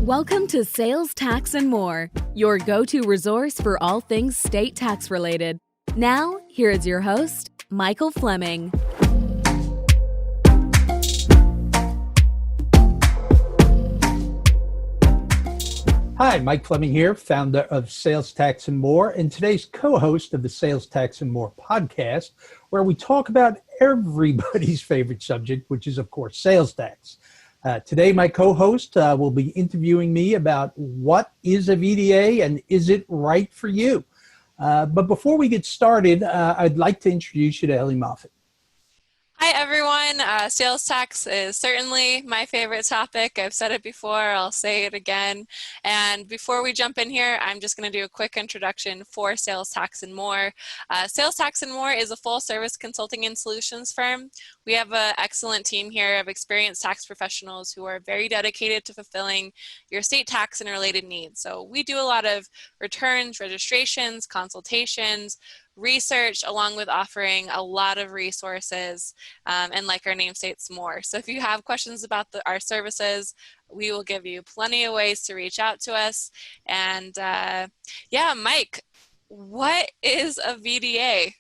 Welcome to Sales Tax and More, your go-to resource for all things state tax related. Now, here is your host, Michael Fleming. Hi, Mike Fleming here, founder of Sales Tax and More, and today's co-host of the Sales Tax and More podcast, where we talk about everybody's favorite subject, which is, of course, sales tax. Today, my co-host will be interviewing me about what is a VDA and is it right for you? But before we get started, I'd like to introduce you to Ellie Moffat. Hi, everyone. Sales tax is certainly my favorite topic. I've said it before. I'll say it again. And before we jump in here, I'm just going to do a quick introduction for Sales Tax and More. Sales Tax and More is a full-service consulting and solutions firm. We have an excellent team here of experienced tax professionals who are very dedicated to fulfilling your state tax and related needs. So we do a lot of returns, registrations, consultations, research, along with offering a lot of resources and, like our name states, more. So if you have questions about our services, we will give you plenty of ways to reach out to us. And yeah, Mike, what is a VDA?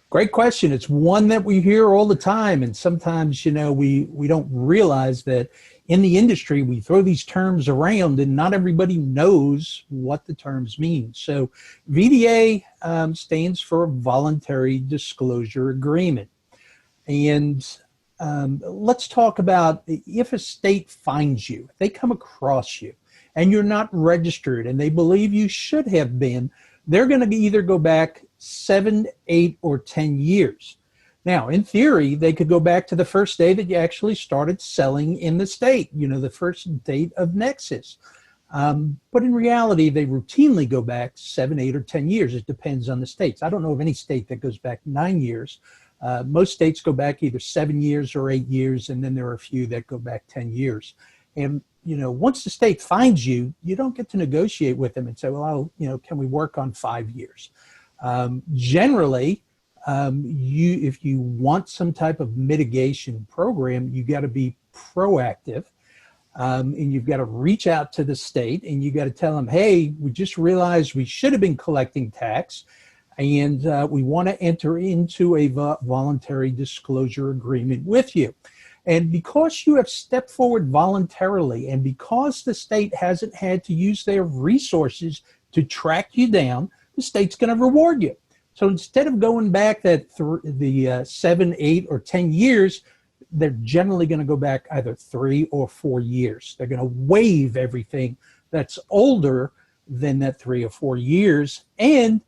Great question. It's one that we hear all the time, and sometimes, we don't realize that in the industry we throw these terms around and not everybody knows what the terms mean. So VDA stands for Voluntary Disclosure Agreement. And let's talk about if a state finds you, if they come across you and you're not registered and they believe you should have been, they're going to either go back 7, 8, or 10 years. Now, in theory, they could go back to the first day that you actually started selling in the state, the first date of nexus. But in reality, they routinely go back 7, 8, or 10 years. It depends on the states. I don't know of any state that goes back 9 years. Most states go back either 7 years or 8 years, and then there are a few that go back 10 years. And once the state finds you, you don't get to negotiate with them and say, well, can we work on 5 years? Generally, if you want some type of mitigation program, you got to be proactive, and you've got to reach out to the state and you got to tell them, hey, we just realized we should have been collecting tax, and we want to enter into a voluntary disclosure agreement with you. And because you have stepped forward voluntarily, and because the state hasn't had to use their resources to track you down, the state's going to reward you. So instead of going back the 7, 8, or 10 years, they're generally going to go back either 3 or 4 years. They're going to waive everything that's older than that 3 or 4 years. And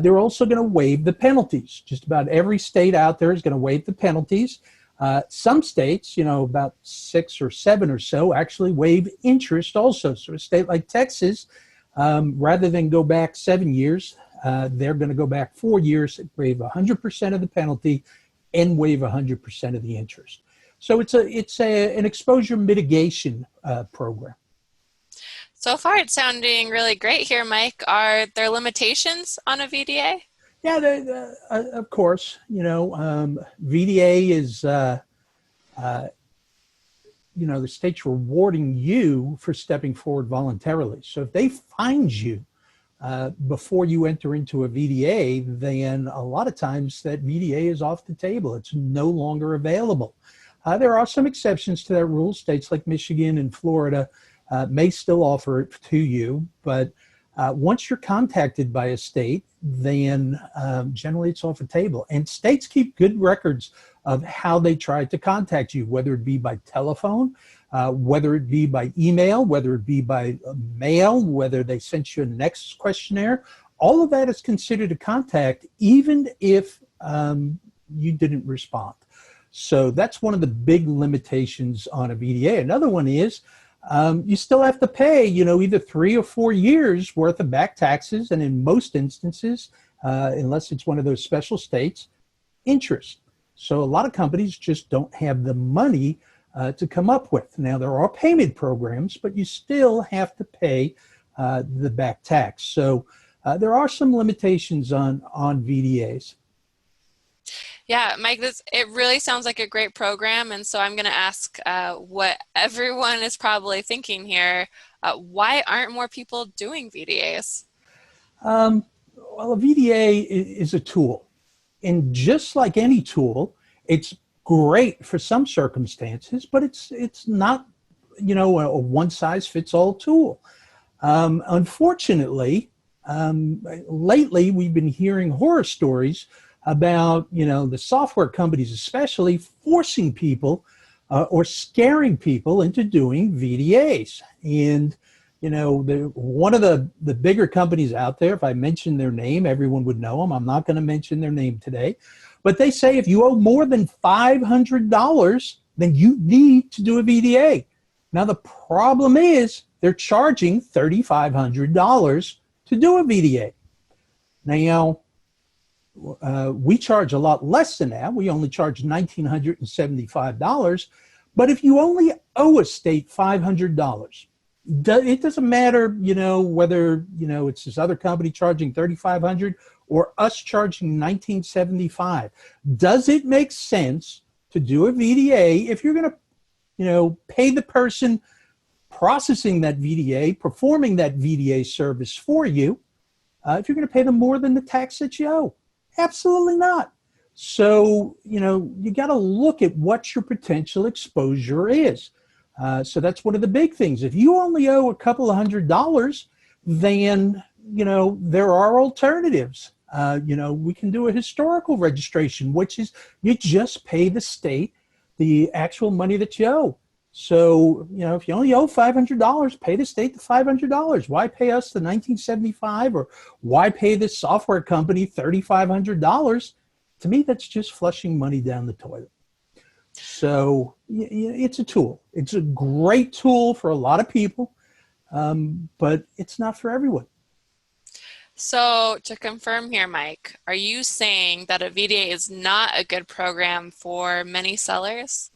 they're also going to waive the penalties. Just about every state out there is going to waive the penalties. Some states, about 6 or 7 or so, actually waive interest also. So a state like Texas, rather than go back 7 years, they're going to go back 4 years, waive 100% of the penalty, and waive 100% of the interest. So it's an exposure mitigation program. So far, it's sounding really great here, Mike. Are there limitations on a VDA? Yeah, of course. VDA is, the state's rewarding you for stepping forward voluntarily. So if they find you before you enter into a VDA, then a lot of times that VDA is off the table. It's no longer available. There are some exceptions to that rule. States like Michigan and Florida may still offer it to you, but once you're contacted by a state, then generally it's off the table. And states keep good records of how they tried to contact you, whether it be by telephone, whether it be by email, whether it be by mail, whether they sent you a Nexus questionnaire. All of that is considered a contact, even if you didn't respond. So that's one of the big limitations on a VDA. Another one is you still have to pay, either 3 or 4 years worth of back taxes, and in most instances, unless it's one of those special states, interest. So a lot of companies just don't have the money to come up with. Now, there are payment programs, but you still have to pay the back tax. So there are some limitations on VDAs. Yeah, Mike, it really sounds like a great program. And so I'm going to ask what everyone is probably thinking here. Why aren't more people doing VDAs? Well, a VDA is a tool. And just like any tool, it's great for some circumstances, but it's not, a one size fits all tool. Unfortunately, lately we've been hearing horror stories about, the software companies especially forcing people or scaring people into doing VDAs. And, one of the bigger companies out there, if I mention their name, everyone would know them. I'm not going to mention their name today. But they say if you owe more than $500, then you need to do a VDA. Now, the problem is they're charging $3,500 to do a VDA. Now, we charge a lot less than that. We only charge $1,975. But if you only owe a state $500, it doesn't matter, whether, it's this other company charging $3,500 or us charging $1,975. Does it make sense to do a VDA if you're going to, pay the person processing that VDA, performing that VDA service for you, if you're going to pay them more than the tax that you owe? Absolutely not. So, you got to look at what your potential exposure is. So that's one of the big things. If you only owe a couple of $100, then, there are alternatives. We can do a historical registration, which is you just pay the state the actual money that you owe. So, if you only owe $500, pay the state the $500. Why pay us the $1,975 or why pay this software company $3,500? To me, that's just flushing money down the toilet. So it's a tool. It's a great tool for a lot of people, but it's not for everyone. So to confirm here, Mike, are you saying that a VDA is not a good program for many sellers?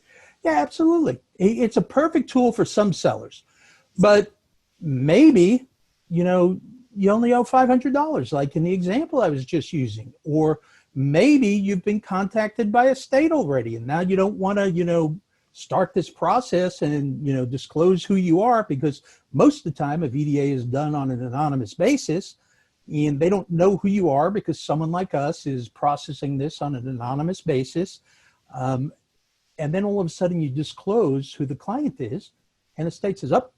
Yeah, absolutely. It's a perfect tool for some sellers, but maybe, you only owe $500, like in the example I was just using, or maybe you've been contacted by a state already, and now you don't want to, start this process and, disclose who you are, because most of the time a VDA is done on an anonymous basis, and they don't know who you are because someone like us is processing this on an anonymous basis. And then all of a sudden you disclose who the client is, and the state says, oh,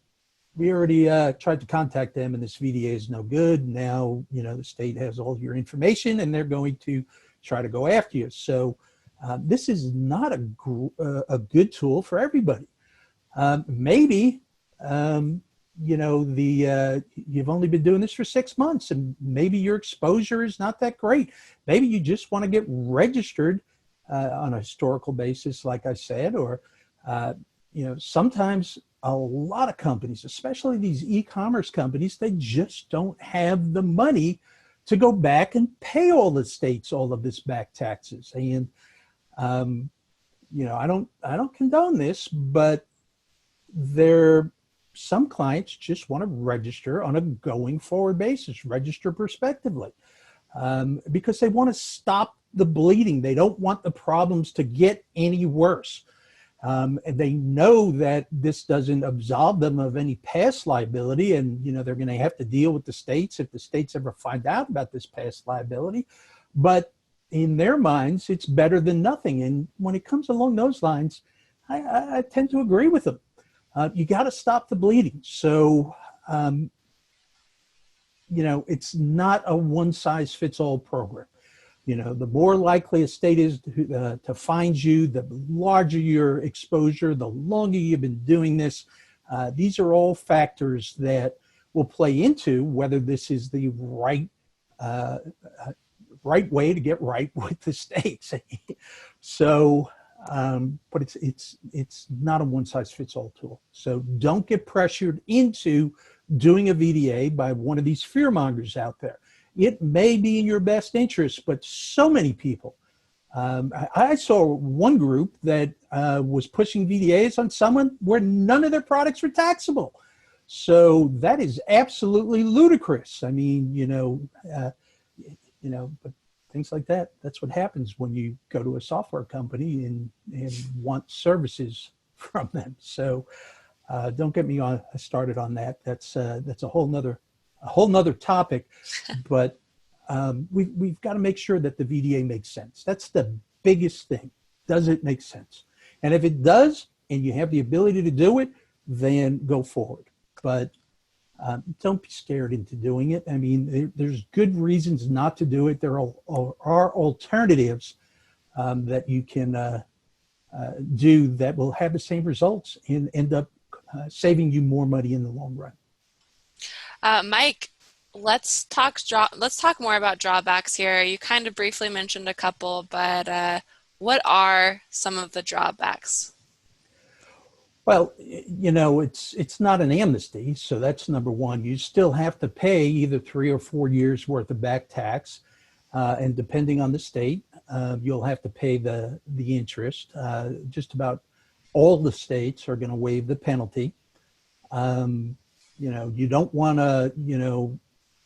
we already tried to contact them and this VDA is no good. Now, the state has all your information and they're going to try to go after you. So this is not a good tool for everybody. Maybe, you've only been doing this for 6 months and maybe your exposure is not that great. Maybe you just want to get registered on a historical basis, like I said, or, sometimes a lot of companies, especially these e-commerce companies, they just don't have the money to go back and pay all the states all of this back taxes. And, I don't condone this, but some clients just want to register on a going forward basis, register prospectively, because they want to stop the bleeding. They don't want the problems to get any worse. And they know that this doesn't absolve them of any past liability, and they're going to have to deal with the states if the states ever find out about this past liability. But in their minds, it's better than nothing. And when it comes along those lines, I tend to agree with them. You got to stop the bleeding. So, it's not a one-size-fits-all program. The more likely a state is to find you, the larger your exposure, the longer you've been doing this. These are all factors that will play into whether this is the right way to get right with the states. So, but it's not a one-size-fits-all tool. So don't get pressured into doing a VDA by one of these fearmongers out there. It may be in your best interest, but so many people. I saw one group that was pushing VDAs on someone where none of their products were taxable. So that is absolutely ludicrous. I mean, but things like that. That's what happens when you go to a software company and want services from them. So don't get me started on that. That's a whole nother topic. But we've got to make sure that the VDA makes sense. That's the biggest thing. Does it make sense? And if it does, and you have the ability to do it, then go forward. But don't be scared into doing it. I mean, there's good reasons not to do it. There are alternatives that you can do that will have the same results and end up saving you more money in the long run. Mike, let's talk more about drawbacks here. You kind of briefly mentioned a couple, but what are some of the drawbacks? Well, it's not an amnesty, so that's number one. You still have to pay either 3 or 4 years worth of back tax, and depending on the state, you'll have to pay the interest. Just about all the states are going to waive the penalty. You don't want to,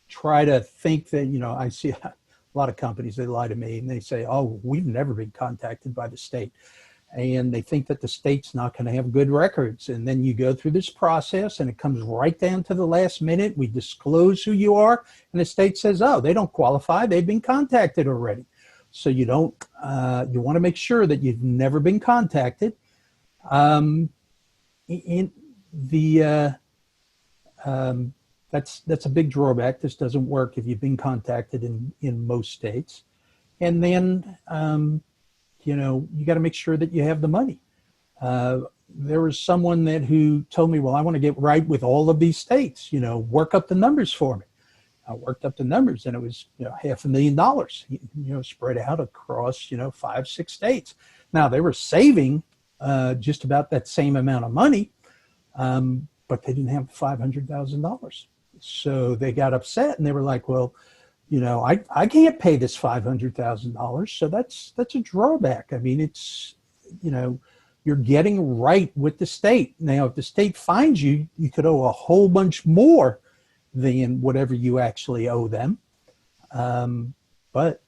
try to think that, I see a lot of companies, they lie to me and they say, oh, we've never been contacted by the state. And they think that the state's not going to have good records. And then you go through this process and it comes right down to the last minute. We disclose who you are and the state says, oh, they don't qualify. They've been contacted already. So you want to make sure that you've never been contacted. That's a big drawback. This doesn't work if you've been contacted in most states. And then, you got to make sure that you have the money. There was someone who told me, well, I want to get right with all of these states, work up the numbers for me. I worked up the numbers and it was, $500,000, spread out across, 5, 6 states. Now they were saving just about that same amount of money, but they didn't have $500,000. So they got upset and they were like, well, I can't pay this $500,000. So that's a drawback. I mean, it's, you're getting right with the state. Now, if the state fines you, you could owe a whole bunch more than whatever you actually owe them. But,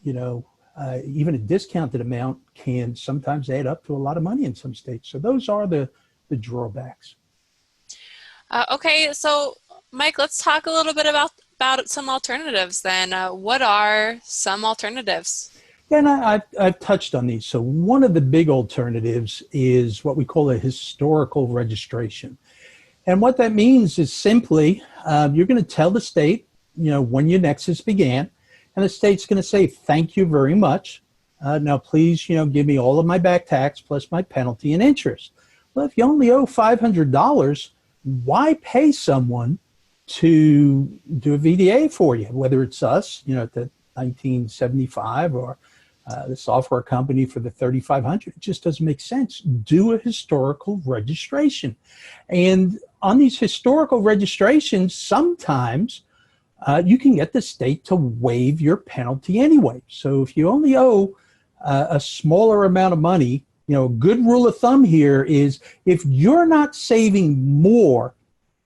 even a discounted amount can sometimes add up to a lot of money in some states. So those are the drawbacks. Okay, so Mike, let's talk a little bit about some alternatives then. What are some alternatives? And I've touched on these. So one of the big alternatives is what we call a historical registration. And what that means is simply you're going to tell the state, when your nexus began, and the state's going to say, thank you very much. Now, please, give me all of my back tax plus my penalty and interest. Well, if you only owe $500, why pay someone to do a VDA for you, whether it's us, at the 1975 or the software company for the 3500? It just doesn't make sense. Do a historical registration. And on these historical registrations, sometimes you can get the state to waive your penalty anyway. So if you only owe a smaller amount of money, a good rule of thumb here is if you're not saving more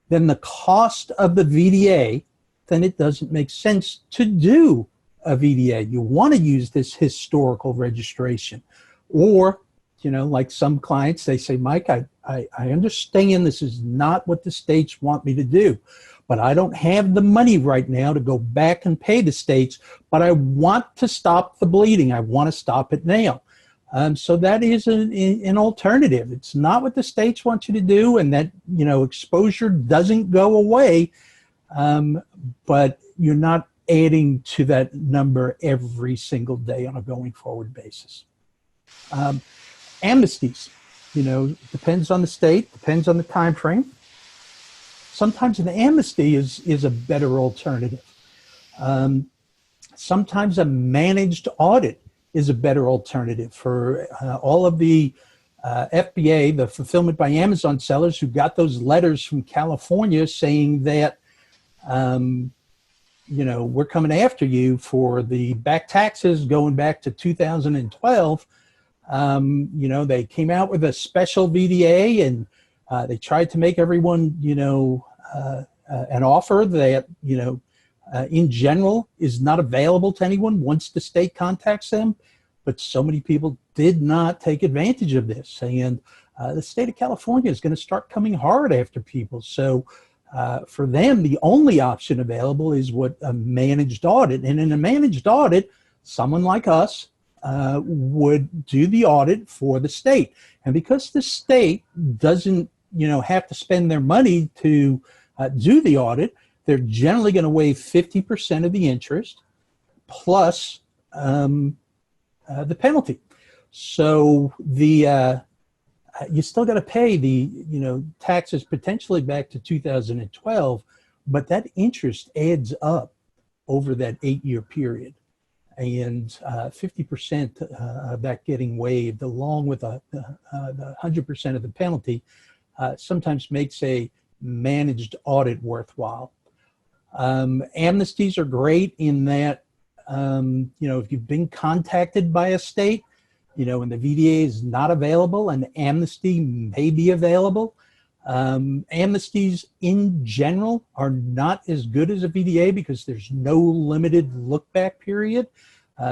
than the cost of the VDA, then it doesn't make sense to do a VDA. You want to use this historical registration. Or, like some clients, they say, Mike, I understand this is not what the states want me to do, but I don't have the money right now to go back and pay the states, but I want to stop the bleeding. I want to stop it now. So that is an alternative. It's not what the states want you to do, and that, exposure doesn't go away, but you're not adding to that number every single day on a going forward basis. Amnesties, depends on the state, depends on the time frame. Sometimes an amnesty is a better alternative. Sometimes a managed audit is a better alternative for all of the FBA, the Fulfillment by Amazon sellers who got those letters from California saying that, we're coming after you for the back taxes going back to 2012. They came out with a special VDA and they tried to make everyone, an offer that, in general is not available to anyone once the state contacts them. But so many people did not take advantage of this. And the state of California is going to start coming hard after people. So for them, the only option available is what a managed audit. And in a managed audit, someone like us would do the audit for the state. And because the state doesn't, have to spend their money to do the audit, they're generally going to waive 50% of the interest plus the penalty. So you still got to pay the taxes potentially back to 2012, but that interest adds up over that 8-year period, and 50% of that getting waived, along with the 100% of the penalty, sometimes makes a managed audit worthwhile. Amnesties are great in that if you've been contacted by a state, and the VDA is not available, an amnesty may be available. Amnesties in general are not as good as a VDA because there's no limited look back period.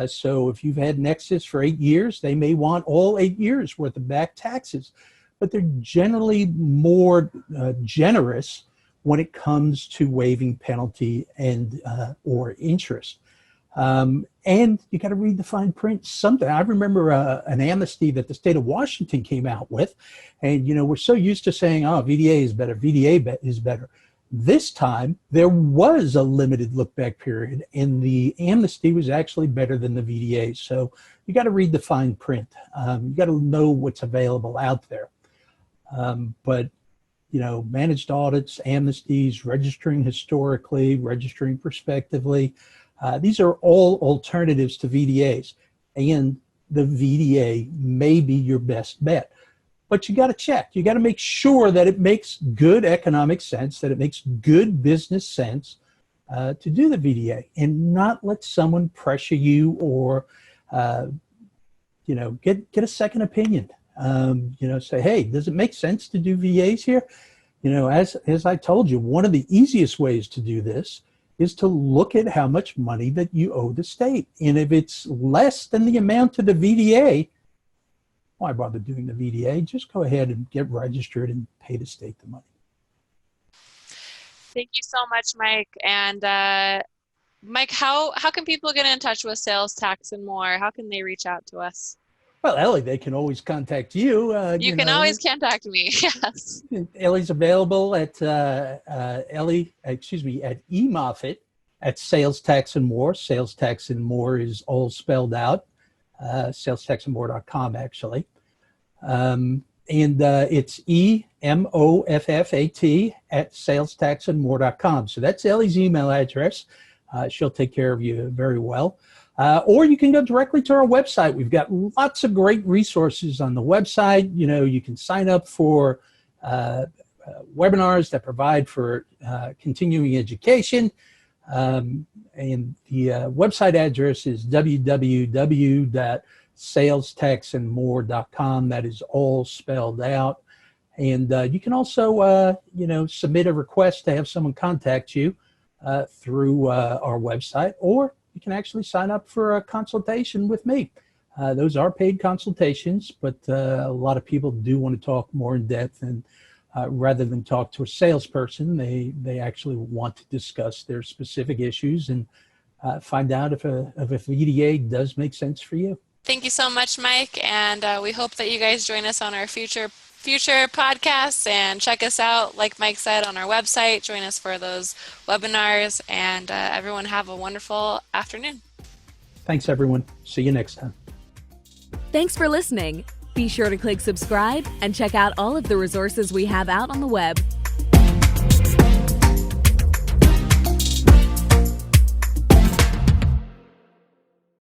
So if you've had Nexus for 8 years, they may want all 8 years worth of back taxes, but they're generally more generous when it comes to waiving penalty and or interest. And you got to read the fine print. Something I remember an amnesty that the state of Washington came out with, and we're so used to saying, "Oh, VDA is better. VDA is better." This time there was a limited look back period, and the amnesty was actually better than the VDA. So you got to read the fine print. You got to know what's available out there. But managed audits, amnesties, registering historically, registering prospectively. These are all alternatives to VDAs, and the VDA may be your best bet. But you got to check. You got to make sure that it makes good economic sense, that it makes good business sense to do the VDA, and not let someone pressure you or, get a second opinion. Say, hey, does it make sense to do VAs here? As I told you, one of the easiest ways to do this is to look at how much money that you owe the state. And if it's less than the amount of the VDA, why bother doing the VDA? Just go ahead and get registered and pay the state the money. Thank you so much, Mike. And Mike, how can people get in touch with Sales Tax and More? How can they reach out to us? Well, Ellie, they can always contact you. You can always contact me, yes. Ellie's available at @eMoffitt@Sales Tax and More. Sales Tax and More is all spelled out. salestaxandmore.com, actually. And it's EMOFFAT @salestaxandmore.com. So that's Ellie's email address. She'll take care of you very well. Or you can go directly to our website. We've got lots of great resources on the website. You can sign up for webinars that provide for continuing education. And the website address is www.salestaxandmore.com. That is all spelled out. And you can also, submit a request to have someone contact you through our website, or you can actually sign up for a consultation with me. Those are paid consultations, but a lot of people do want to talk more in depth, and rather than talk to a salesperson, they actually want to discuss their specific issues and find out if a VDA does make sense for you. Thank you so much, Mike, and we hope that you guys join us on our future podcasts and check us out, like Mike said, on our website. Join us for those webinars, and everyone have a wonderful afternoon. Thanks, everyone. See you next time. Thanks for listening. Be sure to click subscribe and check out all of the resources we have out on the web.